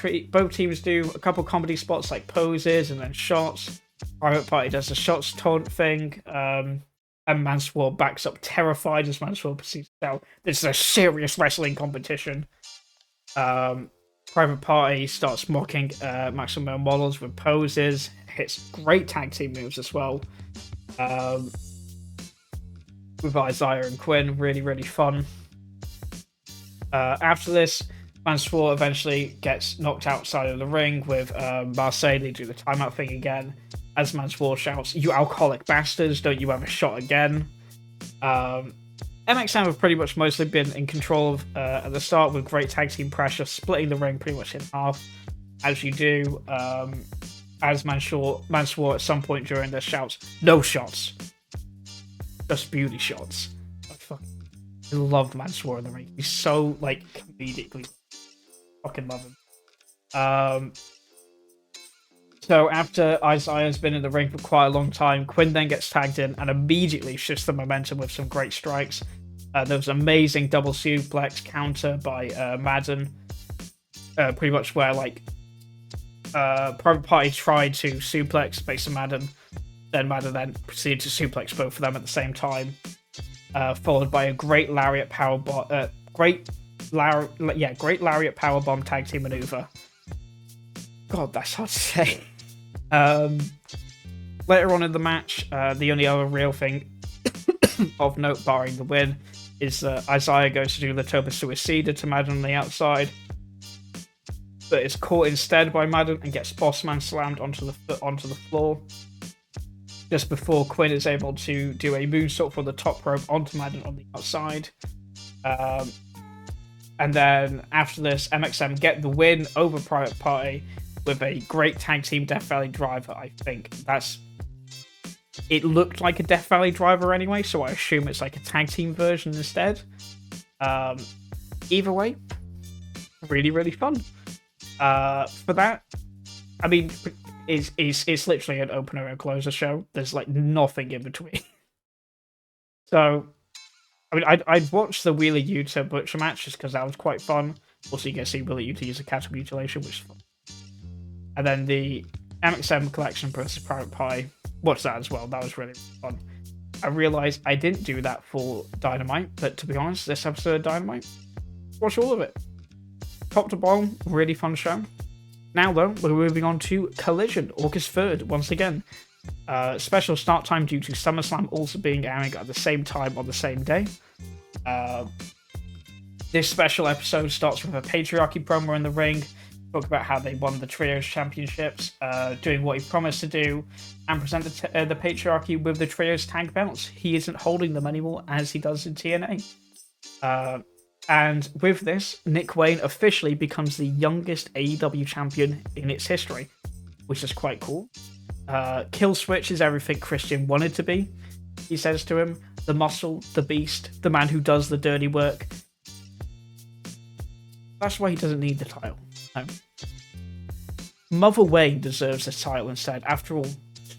Speaker 1: teams do a couple comedy spots like poses and then shots. Private Party does the shots taunt thing, and Mansoor backs up terrified as Mansoor proceeds to tell this is a serious wrestling competition. Private Party starts mocking Maximum Male Models with poses, hits great tag team moves as well. With Isaiah and Quinn, really, really fun. After this, Mansoor eventually gets knocked outside of the ring with Marseille. They do the timeout thing again, as Mansoor shouts, "You alcoholic bastards, don't you have a shot again." And MXM have pretty much mostly been in control of at the start with great tag team pressure, splitting the ring pretty much in half, as you do. As Mansoor at some point during this shouts, "No shots, just beauty shots." I love Mansoor in the ring. He's so like comedically fucking love him. So after Isaiah's been in the ring for quite a long time, Quinn then gets tagged in and immediately shifts the momentum with some great strikes. There was an amazing double suplex counter by Madden, pretty much where like Private Party tried to suplex Mason Madden, then Madden then proceeded to suplex both of them at the same time, followed by a great lariat powerbomb, great lariat powerbomb tag team maneuver. God, that's hard to say. Later on in the match, the only other real thing of note, barring the win, is Isaiah goes to do the Toba Suicida to Madden on the outside, but is caught instead by Madden and gets Bossman slammed onto the floor. Just before Quinn is able to do a moonsault from the top rope onto Madden on the outside. And then after this, MXM get the win over Private Party with a great tag team Death Valley driver. I think it looked like a Death Valley driver anyway, so I assume it's like a tag team version instead. Either way, really, really fun. For that, I mean, it's literally an opener and closer show. There's like nothing in between. So, I mean, I'd watch the Wheeler Yuta Butcher match just because that was quite fun. Also, you get to see Wheeler Yuta use a cattle mutilation, which is fun. And then the MXM collection versus Private Pie, watch that as well. That was really fun. I realised I didn't do that for Dynamite, but to be honest, this episode of Dynamite, watch all of it. Top to bottom, really fun show. Now, though, we're moving on to Collision, August 3rd, once again. Special start time due to SummerSlam also being airing at the same time on the same day. This special episode starts with a Patriarchy promo in the ring, talk about how they won the Trios Championships, doing what he promised to do, and present the Patriarchy with the Trios tag belts. He isn't holding them anymore, as he does in TNA. And with this, Nick Wayne officially becomes the youngest AEW champion in its history, which is quite cool. Kill Switch is everything Christian wanted to be, he says to him. The muscle, the beast, the man who does the dirty work. That's why he doesn't need the title. No. Mother Wayne deserves this title instead. After all,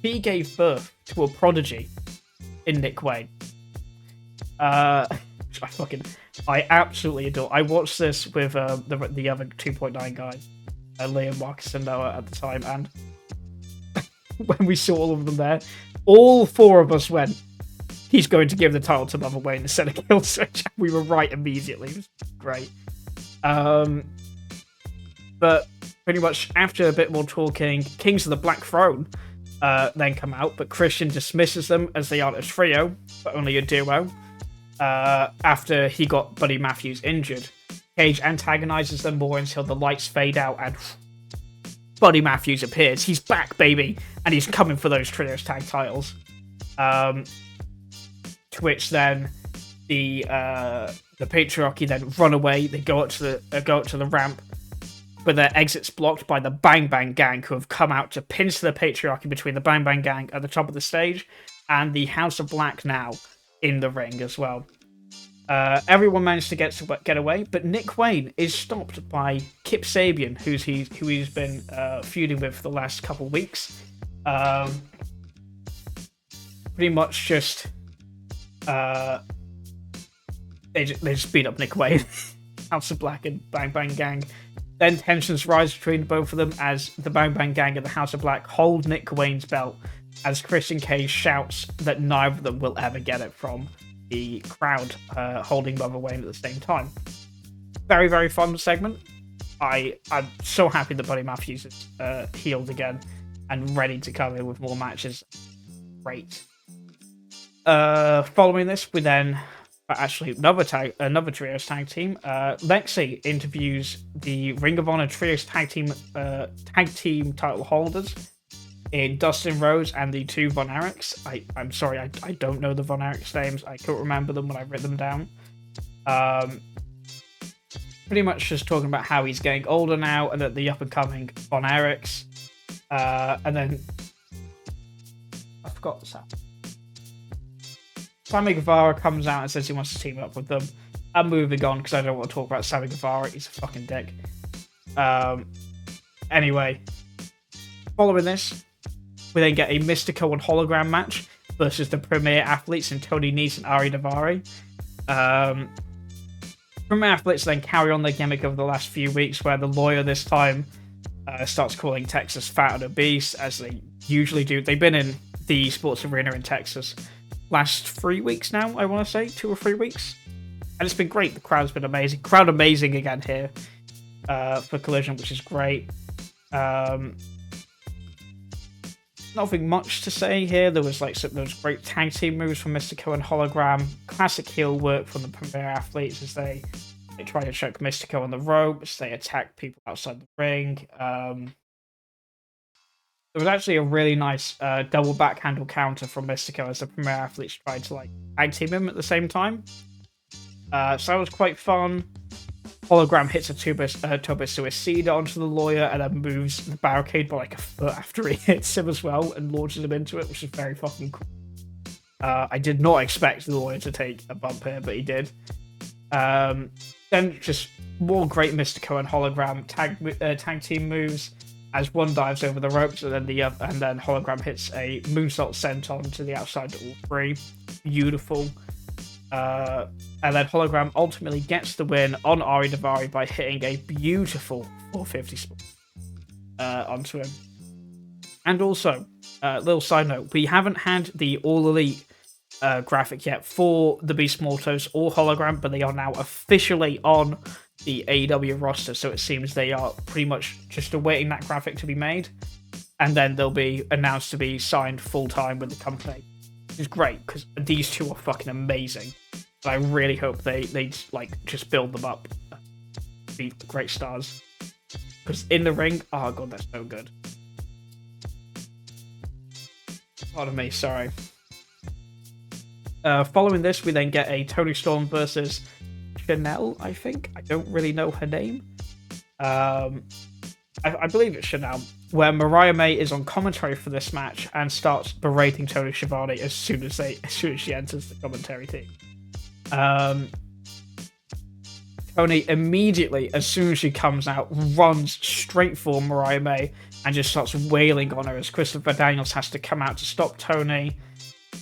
Speaker 1: she gave birth to a prodigy in Nick Wayne. I absolutely adore. I watched this with the other 2.9 guys, Liam, Marcus, and Noah at the time, and when we saw all of them there, all four of us went, he's going to give the title to Mother Wayne instead of Kill Switch. We were right immediately. It was great. But pretty much after a bit more talking, Kings of the Black Throne then come out, but Christian dismisses them as they aren't a trio, but only a duo. After he got Buddy Matthews injured, Cage antagonizes them more until the lights fade out and Buddy Matthews appears. He's back, baby, and he's coming for those Trios tag titles. To which then the Patriarchy then run away. They go up to the ramp, but their exit's blocked by the Bang Bang Gang, who have come out to pinch the Patriarchy between the Bang Bang Gang at the top of the stage and the House of Black now in the ring as well. Everyone managed to get away, but Nick Wayne is stopped by Kip Sabian, who he's been feuding with for the last couple of weeks. Pretty much just they just beat up Nick Wayne, House of Black and Bang Bang Gang. Then tensions rise between both of them as the Bang Bang Gang and the House of Black hold Nick Wayne's belt, as Christian Cage shouts that neither of them will ever get it from the crowd holding Mother Wayne at the same time. Very, very fun segment. I'm so happy that Buddy Matthews is healed again and ready to come in with more matches. Great. Following this, we then actually another Trios tag team. Lexi interviews the Ring of Honor Trios tag team title holders. in Dustin Rhodes and the two Von Erichs. I'm sorry, I don't know the Von Erichs names. I couldn't remember them when I wrote them down. Pretty much just talking about how he's getting older now and that the up-and-coming Von Erichs. And then... I forgot this happened. Sammy Guevara comes out and says he wants to team up with them. I'm moving on because I don't want to talk about Sammy Guevara. He's a fucking dick. Anyway, following this, we then get a Mystico and Hologram match versus the Premier Athletes in Tony Nese and Ari Daivari. Premier Athletes then carry on their gimmick of the last few weeks, where the lawyer this time starts calling Texas fat and obese, as they usually do. They've been in the sports arena in Texas last 3 weeks now, I want to say, 2 or 3 weeks. And it's been great. The crowd's been amazing. Crowd amazing again here for Collision, which is great. Nothing much to say here. There was those great tag team moves from Mystico and Hologram. Classic heel work from the Premier Athletes as they try to choke Mystico on the ropes. They attack people outside the ring. There was actually a really nice double backhandle counter from Mystico as the Premier Athletes tried to tag team him at the same time. So that was quite fun. Hologram hits a Tope Suicida onto the lawyer and then moves the barricade by a foot after he hits him as well and launches him into it, which is very fucking cool. I did not expect the lawyer to take a bump here, but he did. Then just more great Mystico and Hologram tag team moves as one dives over the ropes and then Hologram hits a moonsault senton to the outside to all three. Beautiful. And then Hologram ultimately gets the win on Ari Daivari by hitting a beautiful 450 spot onto him. And also, little side note, we haven't had the All Elite graphic yet for the Beast Mortos or Hologram, but they are now officially on the AEW roster, so it seems they are pretty much just awaiting that graphic to be made, and then they'll be announced to be signed full-time with the company. Which is great, because these two are fucking amazing. I really hope they just build them up, be great stars. Because in the ring, oh god, they're so good. Pardon me, sorry. Following this, we then get a Toni Storm versus Chanel, I think. I don't really know her name. I believe it's Chanel, where Mariah May is on commentary for this match and starts berating Tony Schiavone as soon as she enters the commentary team. Tony immediately, as soon as she comes out, runs straight for Mariah May and just starts wailing on her as Christopher Daniels has to come out to stop Tony.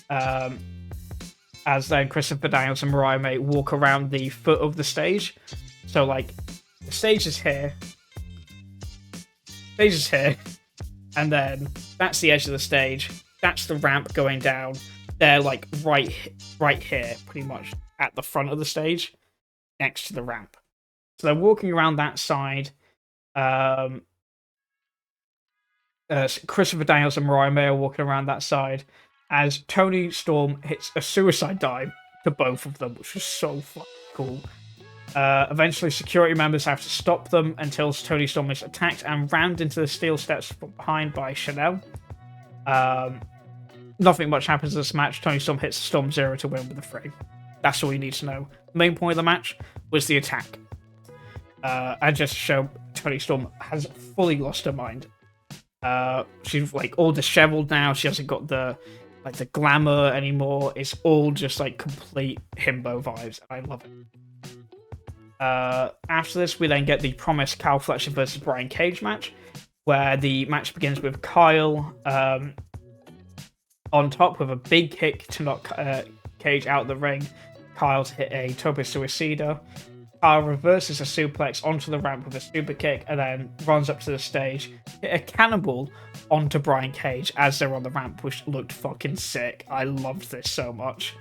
Speaker 1: As then Christopher Daniels and Mariah May walk around the foot of the stage. So the stage is here. Stage is here. And then that's the edge of the stage. That's the ramp going down. They're right here, pretty much at the front of the stage, next to the ramp. So they're walking around that side. Christopher Daniels and Mariah May are walking around that side as Toni Storm hits a suicide dive to both of them, which was so fucking cool. Eventually, security members have to stop them until Toni Storm is attacked and rammed into the steel steps from behind by Chanel. Nothing much happens in this match. Toni Storm hits Storm Zero to win with the frame. That's all you need to know. The main point of the match was the attack. And just to show Toni Storm has fully lost her mind. She's all disheveled now. She hasn't got the glamour anymore. It's all just complete himbo vibes. I love it. After this, we then get the promised Kyle Fletcher versus Brian Cage match, where the match begins with Kyle on top with a big kick to knock Cage out of the ring. Kyle's hit a Tope Suicida. Kyle reverses a suplex onto the ramp with a super kick and then runs up to the stage, hit a cannonball onto Brian Cage as they're on the ramp, which looked fucking sick. I loved this so much.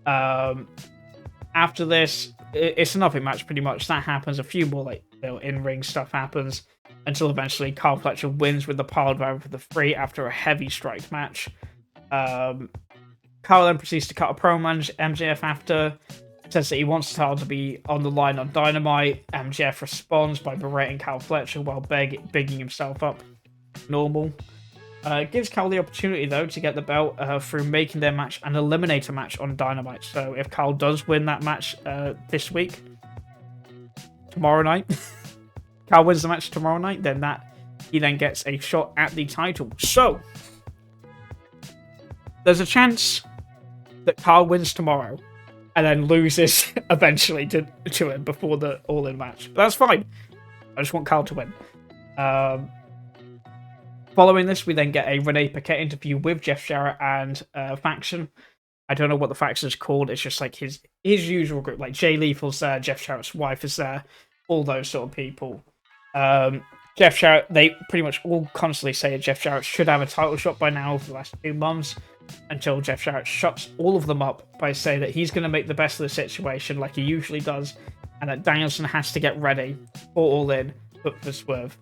Speaker 1: After this, it's a nothing match pretty much. That happens. A few more in-ring stuff happens until eventually Kyle Fletcher wins with the pile driver for the free after a heavy strike match. Kyle then proceeds to cut a promo on MJF after, says that he wants the title to be on the line on Dynamite. MJF responds by berating Kyle Fletcher while bigging himself up. Normal. Gives Cal the opportunity, though, to get the belt through making their match an eliminator match on Dynamite. So if Cal does win that match this week, tomorrow night, Cal wins the match tomorrow night, then he then gets a shot at the title. So there's a chance that Cal wins tomorrow and then loses eventually to him before the All-In match. But that's fine. I just want Cal to win. Following this, we then get a Renee Paquette interview with Jeff Jarrett and Faction. I don't know what the faction is called. It's just like his usual group. Like Jay Lethal's there, Jeff Jarrett's wife is there, all those sort of people. Jeff Jarrett, they pretty much all constantly say Jeff Jarrett should have a title shot by now for the last 2 months, until Jeff Jarrett shuts all of them up by saying that he's going to make the best of the situation like he usually does, and that Danielson has to get ready for All-In, but for Swerve.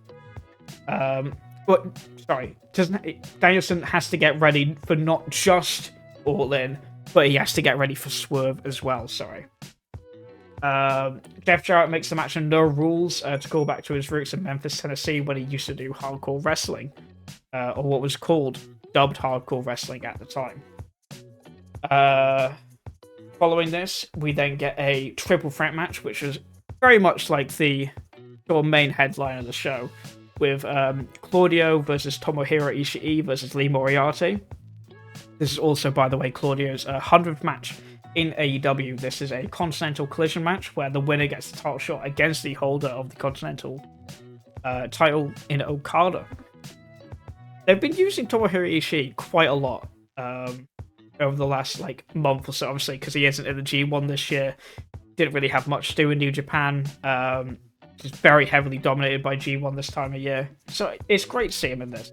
Speaker 1: Danielson has to get ready for not just All-In, but he has to get ready for Swerve as well, sorry. Jeff Jarrett makes the match on no rules to call back to his roots in Memphis, Tennessee, when he used to do hardcore wrestling, or what was called dubbed hardcore wrestling at the time. Following this, we then get a triple threat match, which was very much like the sort of main headline of the show, with Claudio versus Tomohiro Ishii versus Lee Moriarty. This is also, by the way, Claudio's 100th match in AEW. This is a Continental Collision match where the winner gets the title shot against the holder of the Continental title in Okada. They've been using Tomohiro Ishii quite a lot over the last month or so, obviously, because he isn't in the G1 this year. Didn't really have much to do in New Japan. Just very heavily dominated by G1 this time of year. So it's great to see him in this.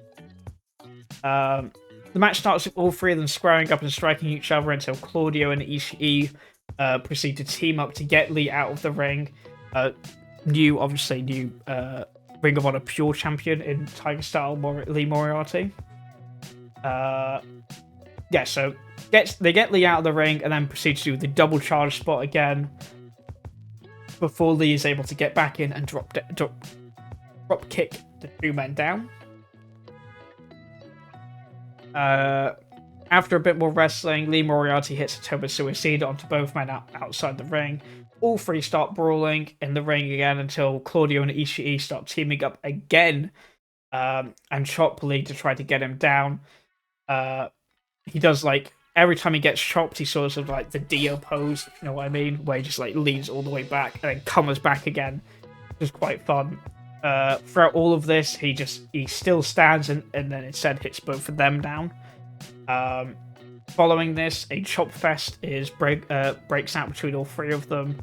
Speaker 1: The match starts with all three of them squaring up and striking each other until Claudio and Ishii proceed to team up to get Lee out of the ring. New Ring of Honor Pure Champion in Tiger Style Lee Moriarty. So they get Lee out of the ring and then proceed to do the double charge spot again before Lee is able to get back in and drop kick the two men down. After a bit more wrestling, Lee Moriarty hits a Toba Suicide onto both men outside the ring. All three start brawling in the ring again until Claudio and Ishii start teaming up again and chop Lee to try to get him down. He does every time he gets chopped, he sort of the Dio pose, if you know what I mean, where he just leans all the way back and then comes back again, which is quite fun. Throughout all of this, he still stands and then instead hits both of them down. Following this, a chop fest breaks out between all three of them.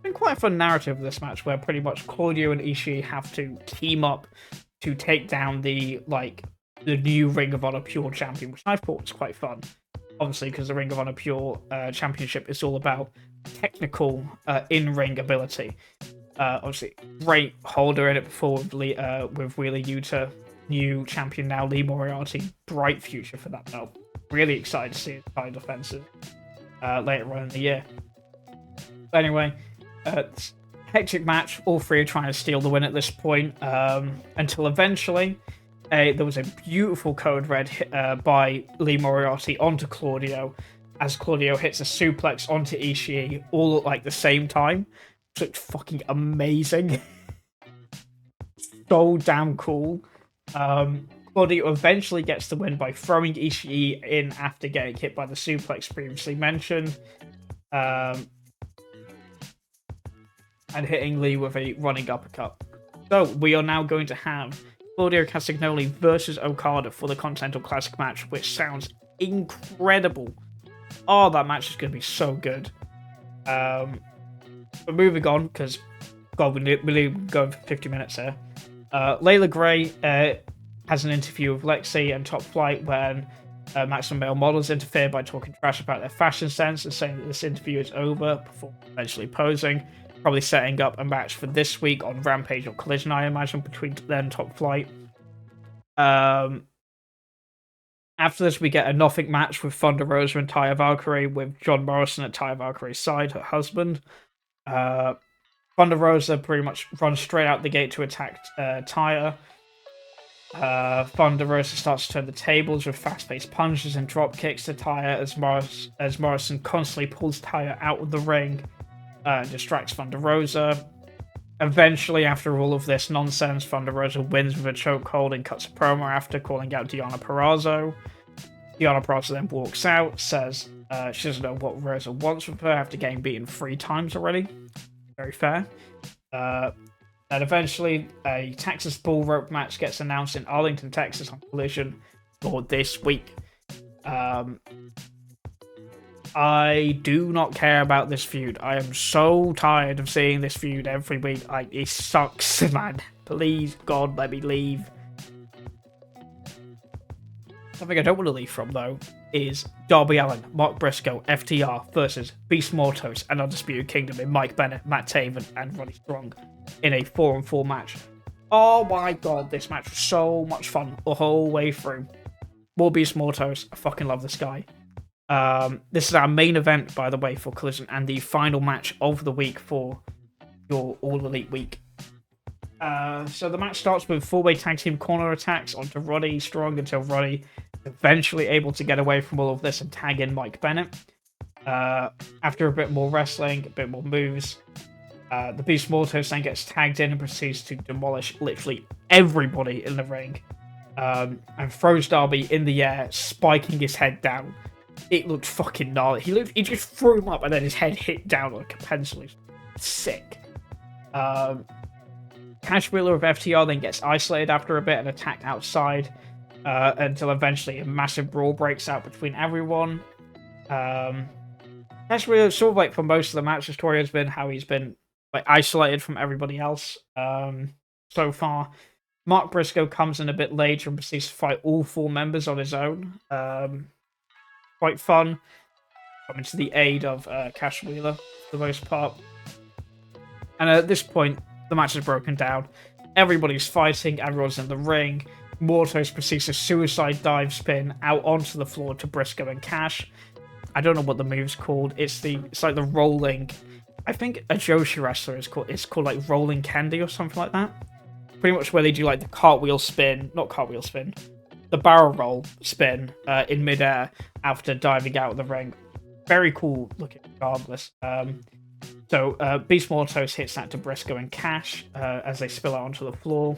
Speaker 1: Been quite a fun narrative of this match where pretty much Claudio and Ishii have to team up to take down the new Ring of Honor Pure Champion, which I thought was quite fun. Obviously, because the Ring of Honor Pure Championship is all about technical in-ring ability. Obviously, great holder in it before with Wheeler Yuta, new champion now, Lee Moriarty. Bright future for that belt. Really excited to see his title defenses later on in the year. But anyway, hectic match. All three are trying to steal the win at this point until eventually there was a beautiful code red hit by Lee Moriarty onto Claudio as Claudio hits a suplex onto Ishii all at the same time. It looked fucking amazing. So damn cool. Claudio eventually gets the win by throwing Ishii in after getting hit by the suplex previously mentioned. And hitting Lee with a running uppercut. So we are now going to have Claudio Castagnoli versus Okada for the Continental Classic match, which sounds incredible. Oh, that match is going to be so good. But moving on, because God, we're going for 50 minutes here. Layla Gray has an interview with Lexi and Top Flight when Maximum Male Models interfere by talking trash about their fashion sense and saying that this interview is over before eventually posing. Probably setting up a match for this week on Rampage or Collision, I imagine, between them and Top Flight. After this, we get a nothing match with Thunder Rosa and Taya Valkyrie, with John Morrison at Taya Valkyrie's side, her husband. Thunder Rosa pretty much runs straight out the gate to attack Taya. Thunder Rosa starts to turn the tables with fast-paced punches and drop kicks to Taya as Morrison constantly pulls Taya out of the ring and distracts Thunder Rosa. Eventually, after all of this nonsense, Thunder Rosa wins with a chokehold and cuts a promo after calling out Deonna Purrazzo. Deonna Purrazzo then walks out, says she doesn't know what Rosa wants with her after getting beaten 3 times already. Very fair. And eventually, a Texas bull rope match gets announced in Arlington, Texas on Collision for this week. I do not care about this feud. I am so tired of seeing this feud every week. It sucks, man. Please, God, let me leave. Something I don't want to leave from, though, is Darby Allin, Mark Briscoe, FTR versus Beast Mortos and Undisputed Kingdom in Mike Bennett, Matt Taven, and Roddy Strong in a 4-on-4 match. Oh my god, this match was so much fun the whole way through. More Beast Mortos. I fucking love this guy. This is our main event, by the way, for Collision, and the final match of the week for your All Elite Week. So the match starts with 4-way tag team corner attacks onto Roddy Strong until Roddy is eventually able to get away from all of this and tag in Mike Bennett. After a bit more wrestling, a bit more moves, the Beast Mortos then gets tagged in and proceeds to demolish literally everybody in the ring, and throws Darby in the air, spiking his head down. It looked fucking gnarly. He just threw him up and then his head hit down like a pencil. Sick. Cash Wheeler of FTR then gets isolated after a bit and attacked outside until eventually a massive brawl breaks out between everyone. Cash Wheeler, sort of like for most of the match, the story has been how he's been like isolated from everybody else so far. Mark Briscoe comes in a bit later and proceeds to fight all 4 members on his own. Quite fun. Coming to the aid of Cash Wheeler for the most part. And at this point, the match is broken down. Everybody's fighting, everyone's in the ring. Mortos proceeds to suicide dive spin out onto the floor to Briscoe and Cash. I don't know what the move's called. It's like the rolling. I think a Joshi wrestler is called like rolling candy or something like that. Pretty much where they do like the the barrel roll spin in midair after diving out of the ring. Very cool looking regardless. So Beast Mortos hits that to Briscoe and Cash as they spill out onto the floor.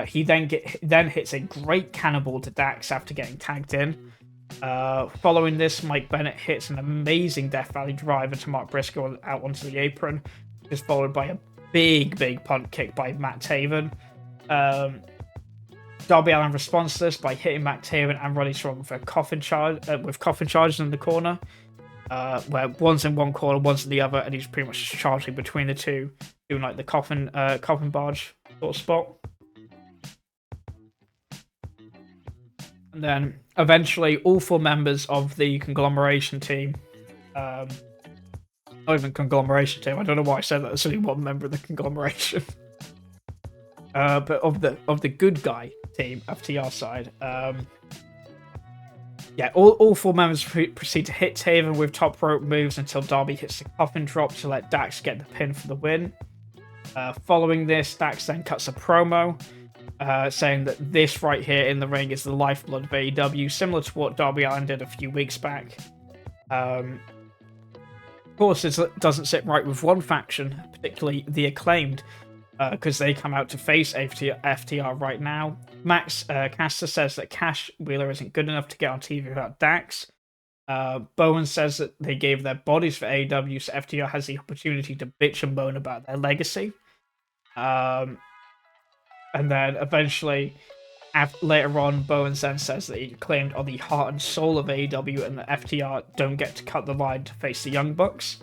Speaker 1: He then hits a great cannonball to Dax after getting tagged in. Following this, Mike Bennett hits an amazing Death Valley driver to Mark Briscoe out onto the apron, just followed by a big punt kick by Matt Taven. Darby Allin responds to this by hitting Matt Taven and Roddy Strong with coffin charges in the corner, where one's in one corner, one's in the other, and he's pretty much charging between the two, doing like the coffin barge sort of spot. And then eventually, all 4 members of the conglomeration team, not even conglomeration team. I don't know why I said that. There's only 1 member of the conglomeration. But of the good guy team, FTR side, all 4 members proceed to hit Taven with top rope moves until Darby hits the coffin drop to let Dax get the pin for the win. Following this, Dax then cuts a promo, saying that this right here in the ring is the lifeblood of AEW, similar to what Darby Allin did a few weeks back. Of course, it doesn't sit right with one faction, particularly the Acclaimed, because they come out to face FTR right now. Max Caster says that Cash Wheeler isn't good enough to get on TV without Dax. Bowen says that they gave their bodies for AEW, so FTR has the opportunity to bitch and moan about their legacy. And then eventually, later on, Bowen then says that he claimed on the heart and soul of AEW and that FTR don't get to cut the line to face the Young Bucks.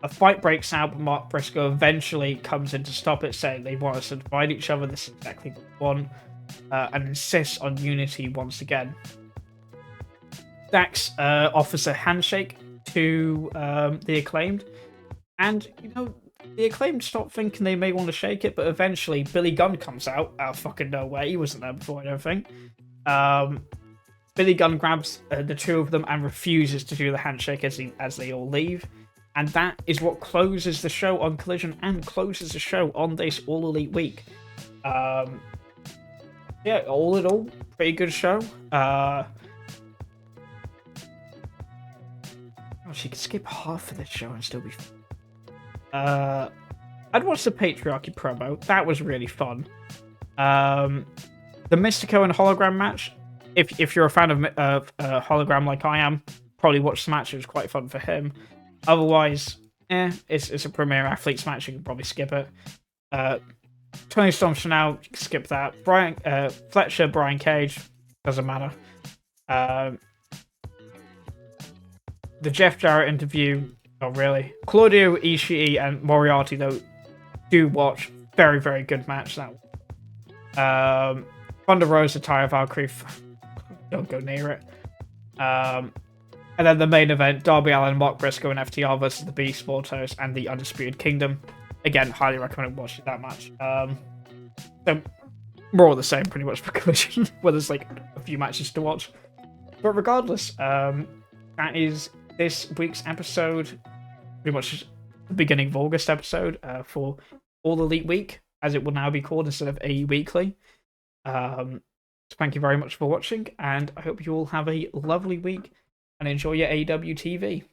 Speaker 1: A fight breaks out, but Mark Briscoe eventually comes in to stop it, saying they want us to divide each other. This is exactly what we want, and insists on unity once again. Dax offers a handshake to the Acclaimed, and the Acclaimed stop thinking they may want to shake it, but eventually Billy Gunn comes out of fucking nowhere. He wasn't there before, I don't think. Billy Gunn grabs the 2 of them and refuses to do the handshake as they all leave. And that is what closes the show on Collision and closes the show on this All Elite Week. Yeah, all in all, pretty good show. Oh, she could skip half of this show and still be. I'd watch the Patriarchy promo. That was really fun. The Mystico and Hologram match. If you're a fan of Hologram like I am, probably watch the match. It was quite fun for him. Otherwise, it's a Premier Athletes match. You can probably skip it. Toni Storm Chanel, you can skip that. Fletcher, Brian Cage, doesn't matter. The Jeff Jarrett interview, not really. Claudio, Ishii, and Moriarty, though, do watch. Very, very good match, that one. Thunder Rosa, Taya Valkyrie, don't go near it. And then the main event, Darby Allin, Mark Briscoe, and FTR versus the Beast Mortos and the Undisputed Kingdom. Again, highly recommend watching that match. So, more of the same, pretty much, for Collision, where there's like a few matches to watch. But regardless, that is this week's episode, pretty much the beginning of August episode for All Elite Week, as it will now be called instead of AE Weekly. So thank you very much for watching, and I hope you all have a lovely week and enjoy your AEW TV.